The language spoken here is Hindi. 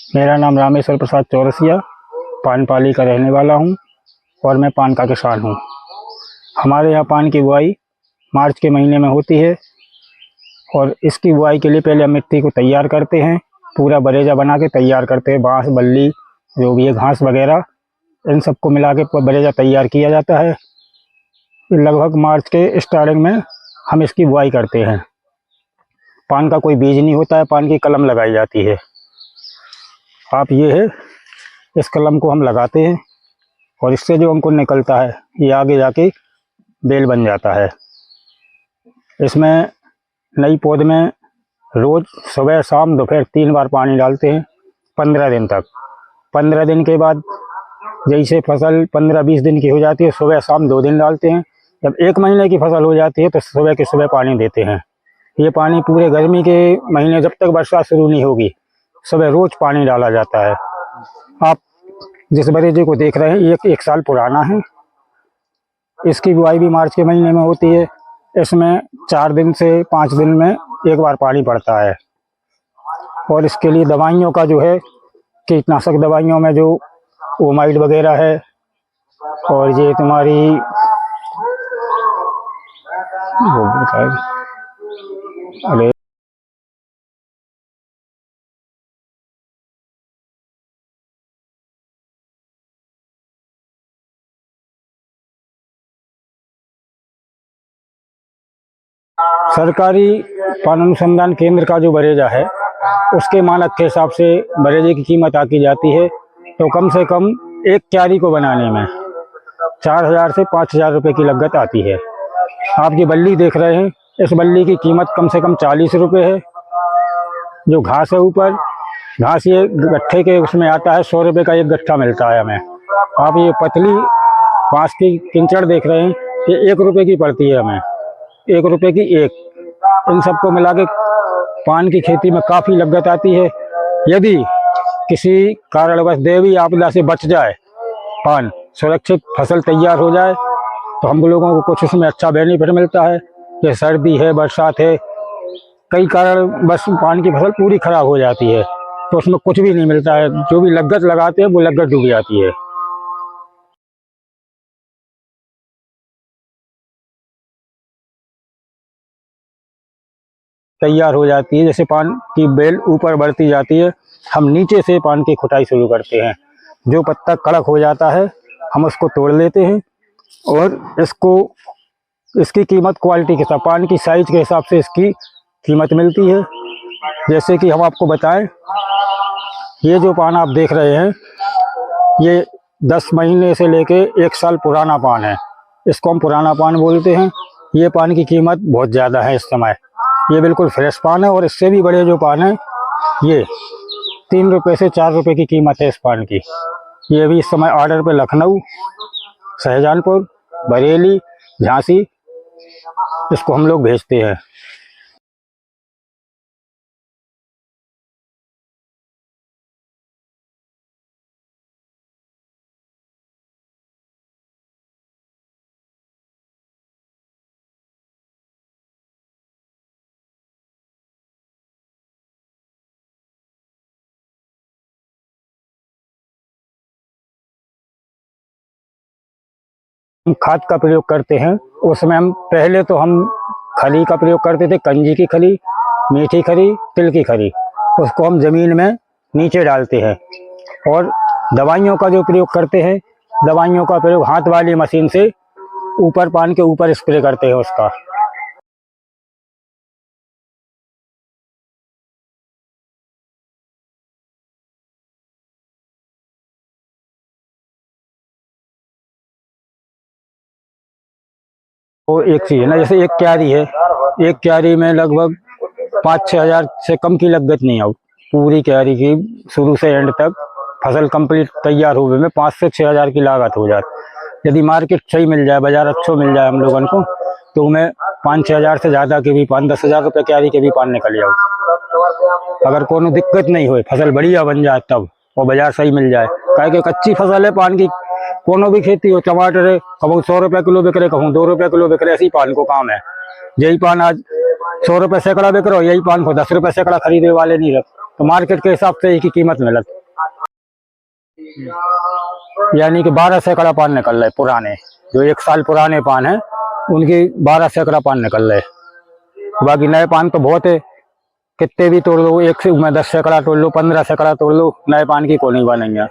मेरा नाम रामेश्वर प्रसाद चौरसिया पानपाली का रहने वाला हूँ और मैं पान का किसान हूँ। हमारे यहाँ पान की बुआई मार्च के महीने में होती है और इसकी बुआई के लिए पहले हम मिट्टी को तैयार करते हैं, पूरा बरेजा बना के तैयार करते हैं। बाँस बल्ली जो भी है, घास वगैरह, इन सबको मिला के बरेजा तैयार किया जाता है। लगभग मार्च के स्टार्टिंग में हम इसकी बुआई करते हैं। पान का कोई बीज नहीं होता है, पान की कलम लगाई जाती है। आप ये है, इस कलम को हम लगाते हैं और इससे जो अंकुर निकलता है ये आगे जाके बेल बन जाता है। इसमें नई पौध में रोज़ सुबह शाम दोपहर 3 बार पानी डालते हैं 15 दिन तक। 15 दिन के बाद जैसे फसल 15-20 दिन की हो जाती है, सुबह शाम 2 दिन डालते हैं। जब 1 महीने की फसल हो जाती है तो सुबह के सुबह पानी देते हैं। ये पानी पूरे गर्मी के महीने जब तक बरसात शुरू नहीं होगी, सुबह रोज़ पानी डाला जाता है। आप जिस बरेजे को देख रहे हैं ये 1 साल पुराना है। इसकी बुआई भी मार्च के महीने में होती है। इसमें 4 दिन से 5 दिन में 1 बार पानी पड़ता है। और इसके लिए दवाइयों का जो है, कीटनाशक दवाइयों में जो ओमाइड वगैरह है और ये तुम्हारी अरे सरकारी पान अनुसंधान केंद्र का जो बरेजा है उसके मानक के हिसाब से बरेजे की कीमत आकी जाती है। तो कम से कम एक क्यारी को बनाने में 4000 से 5000 रुपये की लागत आती है। आप ये बल्ली देख रहे हैं, इस बल्ली की कीमत कम से कम 40 रुपये है। जो घास है ऊपर, घास ये गट्ठे के उसमें आता है, 100 रुपये का एक गट्ठा मिलता है हमें। आप ये पतली बाँस की किंचड़ देख रहे हैं, ये 1 रुपये की पड़ती है हमें, 1 रुपये की एक। इन सबको मिला के पान की खेती में काफ़ी लागत आती है। यदि किसी कारणवश दैवीय आपदा से बच जाए, पान सुरक्षित फसल तैयार हो जाए, तो हम लोगों को कुछ उसमें अच्छा बेनिफिट मिलता है। जैसे सर्दी है, बरसात है, कई कारण बस पान की फसल पूरी खराब हो जाती है तो उसमें कुछ भी नहीं मिलता है। जो भी लागत लगाते हैं वो लागत डूब जाती है। तैयार हो जाती है, जैसे पान की बेल ऊपर बढ़ती जाती है, हम नीचे से पान की खुटाई शुरू करते हैं। जो पत्ता कड़क हो जाता है हम उसको तोड़ लेते हैं और इसकी कीमत क्वालिटी के साथ, पान की साइज के हिसाब से इसकी कीमत मिलती है। जैसे कि हम आपको बताएं, ये जो पान आप देख रहे हैं ये 10 महीने से लेके 1 साल पुराना पान है। इसको हम पुराना पान बोलते हैं। ये पान की कीमत बहुत ज़्यादा है इस समय। ये बिल्कुल फ्रेश पान है और इससे भी बड़े जो पान है ये 3 रुपये से 4 रुपये की कीमत है इस पान की। ये भी इस समय ऑर्डर पे लखनऊ, शाहजहानपुर, बरेली, झांसी इसको हम लोग भेजते हैं। हम खाद का प्रयोग करते हैं, उसमें हम पहले तो हम खली का प्रयोग करते थे, कंजी की खली, मीठी खली, तिल की खली। उसको हम ज़मीन में नीचे डालते हैं। और दवाइयों का जो प्रयोग करते हैं, दवाइयों का प्रयोग हाथ वाली मशीन से ऊपर पान के ऊपर स्प्रे करते हैं उसका। वो एक चीज़ है ना, जैसे एक क्यारी है, एक क्यारी में लगभग 5-6 हज़ार से कम की लागत नहीं आओ। पूरी क्यारी की शुरू से एंड तक फसल कंप्लीट तैयार हुए में 5 से 6 हज़ार की लागत हो जाती। यदि मार्केट सही मिल जाए, बाजार अच्छा मिल जाए हम लोगों को, तो उन्हें 5-6 हज़ार से ज़्यादा के भी पान, 10 हज़ार रुपये क्यारी के भी पान निकल जाओ। अगर कोनो दिक्कत नहीं हो, फसल बढ़िया बन जाए तब, और बाजार सही मिल जाए। काहे कि कच्ची फसल है पान की, कोनो भी खेती हो, टमाटर है, कहूँ 100 रुपये किलो बिक रहे, कहूँ 2 रुपये किलो बिक रहे, ऐसी पान को काम है। यही पान आज 100 रुपये सैकड़ा बिक रहा हो, यही पान को 10 रुपये सैकड़ा खरीदने वाले नहीं रख, तो मार्केट के हिसाब से एक ही कीमत मिलत। यानी कि 12 सैकड़ा पान निकल रहे पुराने, जो 1 साल पुराने पान है उनके 12 सैकड़ा पान निकल रहे। बाकी नए पान तो बहुत है, कितने भी तोड़ लो, एक से मैं 10 सैकड़ा तोड़ लो, 15 सैकड़ा तोड़ लो, नए पान की कोई नहीं बनेंगे।